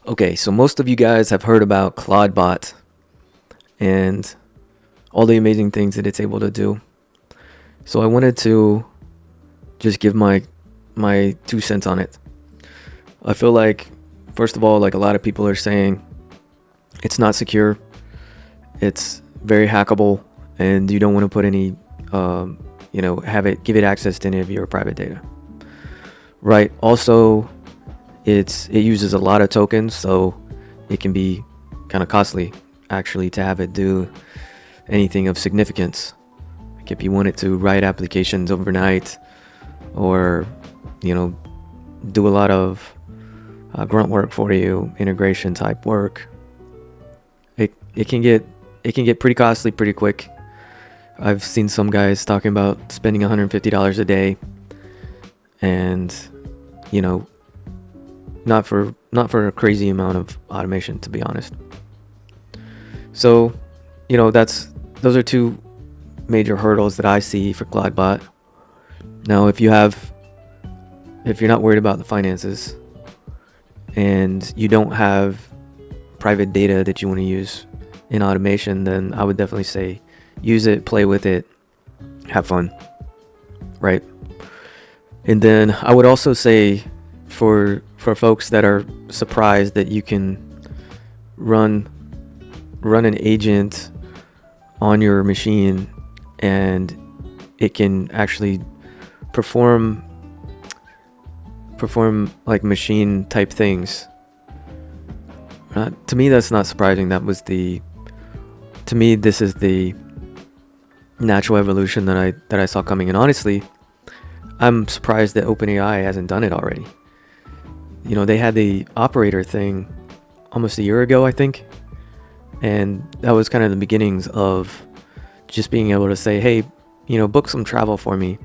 Okay, so most of you guys have heard about Claudebot and all the amazing things that it's able to do. So I wanted to just give my 2 cents on it. I feel like, first of all, like a lot of people are saying, it's not secure, it's very hackable, and you don't want to put any, give it access to any of your private data. Right. Also, it uses a lot of tokens, so it can be kind of costly actually to have it do anything of significance. Like if you wanted to write applications overnight, or do a lot of grunt work for you, integration type work, it can get pretty costly pretty quick. I've seen some guys talking about spending $150 a day, and you know not for a crazy amount of automation, to be honest. So those are two major hurdles that I see for Cloudbot. Now, if you're not worried about the finances and you don't have private data that you want to use in automation, then I would definitely say use it, play with it, have fun, right? And then I would also say for folks that are surprised that you can run an agent on your machine and it can actually perform like machine type things. To me, that's not surprising. To me, this is the natural evolution that I saw coming. And honestly, I'm surprised that OpenAI hasn't done it already. They had the operator thing almost a year ago, I think. And that was kind of the beginnings of just being able to say, hey, book some travel for me.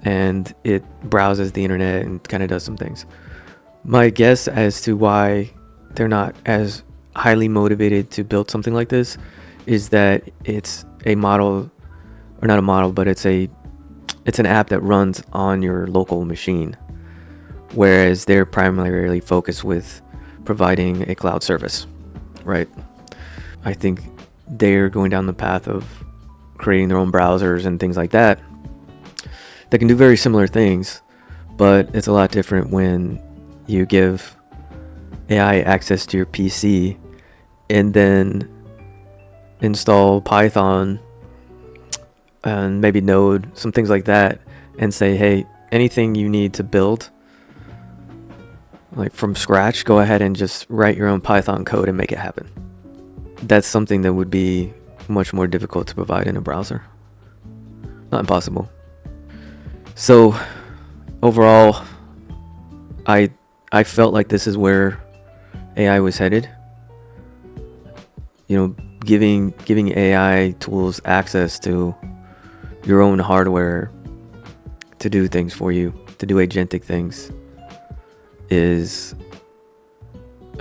And it browses the internet and kind of does some things. My guess as to why they're not as highly motivated to build something like this is that it's a model, or not a model, but it's an app that runs on your local machine, whereas they're primarily focused with providing a cloud service, right? I think they're going down the path of creating their own browsers and things like that can do very similar things, but it's a lot different when you give AI access to your PC and then install Python and maybe Node, some things like that, and say, hey, anything you need to build like from scratch, go ahead and just write your own Python code and make it happen. That's something that would be much more difficult to provide in a browser. Not impossible. So overall, I felt like this is where AI was headed. Giving AI tools access to your own hardware to do things for you, to do agentic things, is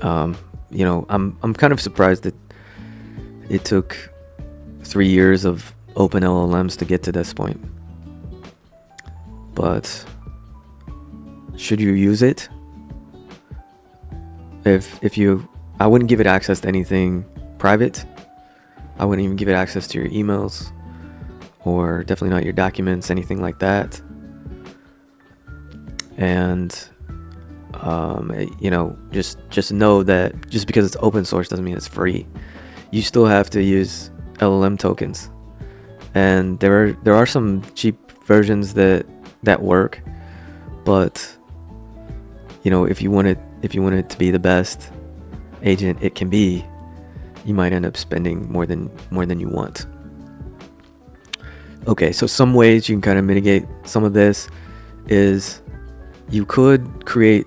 I'm kind of surprised that it took 3 years of open LLMs to get to this point. But should you use it? I wouldn't give it access to anything private. I wouldn't even give it access to your emails, or definitely not your documents, anything like that. And just know that just because it's open source doesn't mean it's free. You still have to use LLM tokens, and there are some cheap versions that work, but if you want it to be the best agent it can be, you might end up spending more than you want. Okay, so some ways you can kind of mitigate some of this is you could create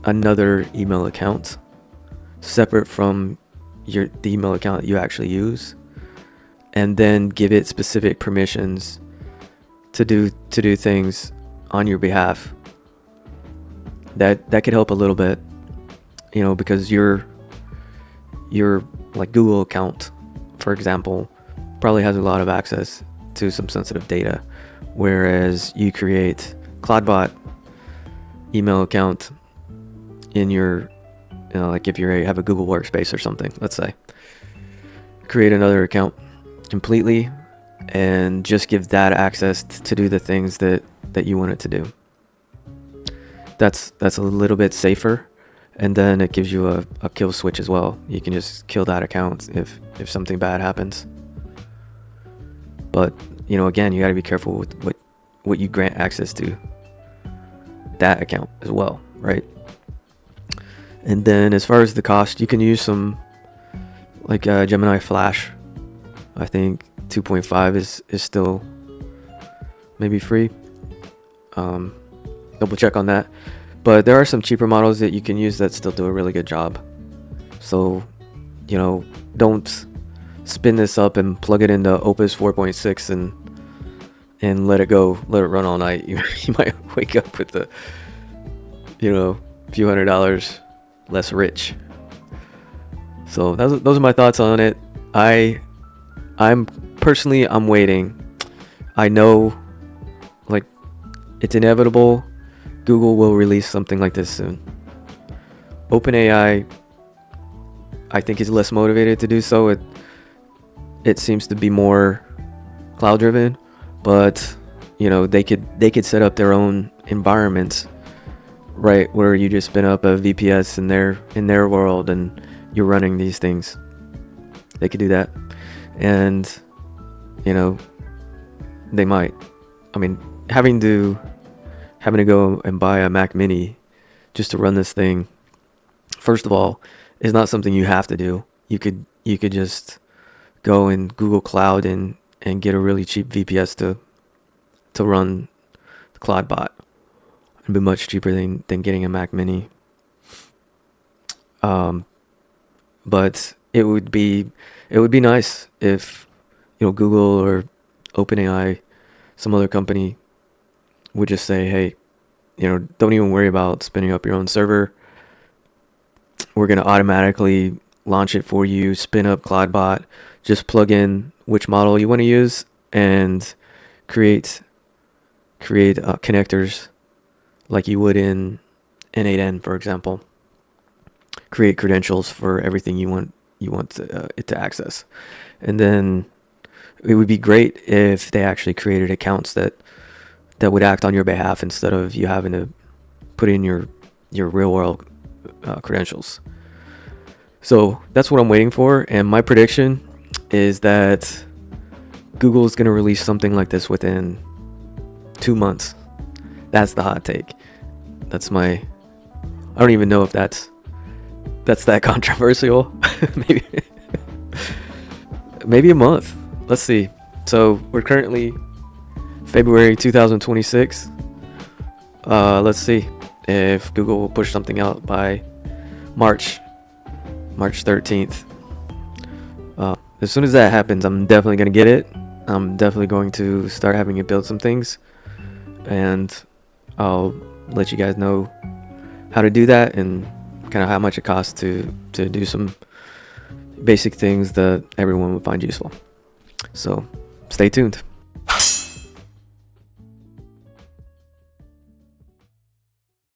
another email account separate from the email account that you actually use, and then give it specific permissions to do things on your behalf. That could help a little bit, because your like Google account, for example, probably has a lot of access to some sensitive data, whereas you create Cloudbot email account in your like if you have a Google Workspace or something, let's say, create another account completely and just give that access to do the things that you want it to do. That's a little bit safer, and then it gives you a kill switch as well. You can just kill that account if something bad happens. But again, you got to be careful with what you grant access to that account as well, right? And then as far as the cost, you can use some like Gemini Flash. I think 2.5 is still maybe free. Double check on that. But there are some cheaper models that you can use that still do a really good job. So, don't spin this up and plug it into Opus 4.6 and let it go, let it run all night. You might wake up with a few $100 less rich. So those are my thoughts on it. I'm personally waiting. I know, like, it's inevitable. Google will release something like this soon. OpenAI, I think, is less motivated to do so. It seems to be more cloud driven, but they could set up their own environments, right, where you just spin up a VPS in their world and you're running these things. They could do that, and they might. I mean, having to go and buy a Mac Mini just to run this thing, first of all, is not something you have to do. You could just go in Google Cloud and get a really cheap VPS to run the CloudBot. It'd be much cheaper than getting a Mac Mini. But it would be nice if Google or OpenAI, some other company, would just say, hey, don't even worry about spinning up your own server. We're going to automatically launch it for you, spin up CloudBot, just plug in which model you want to use, and create connectors like you would in N8N, for example. Create credentials for everything you want it to access. And then it would be great if they actually created accounts that would act on your behalf instead of you having to put in your real world credentials. So that's what I'm waiting for, and my prediction is that Google is going to release something like this within 2 months. That's the hot take. I don't even know if that's that controversial. maybe a month. Let's see. So we're currently February 2026. Let's see if Google will push something out by March 13th. As soon as that happens, I'm definitely going to get it. I'm definitely going to start having it build some things, and I'll let you guys know how to do that and kind of how much it costs to do some basic things that everyone would find useful. So stay tuned.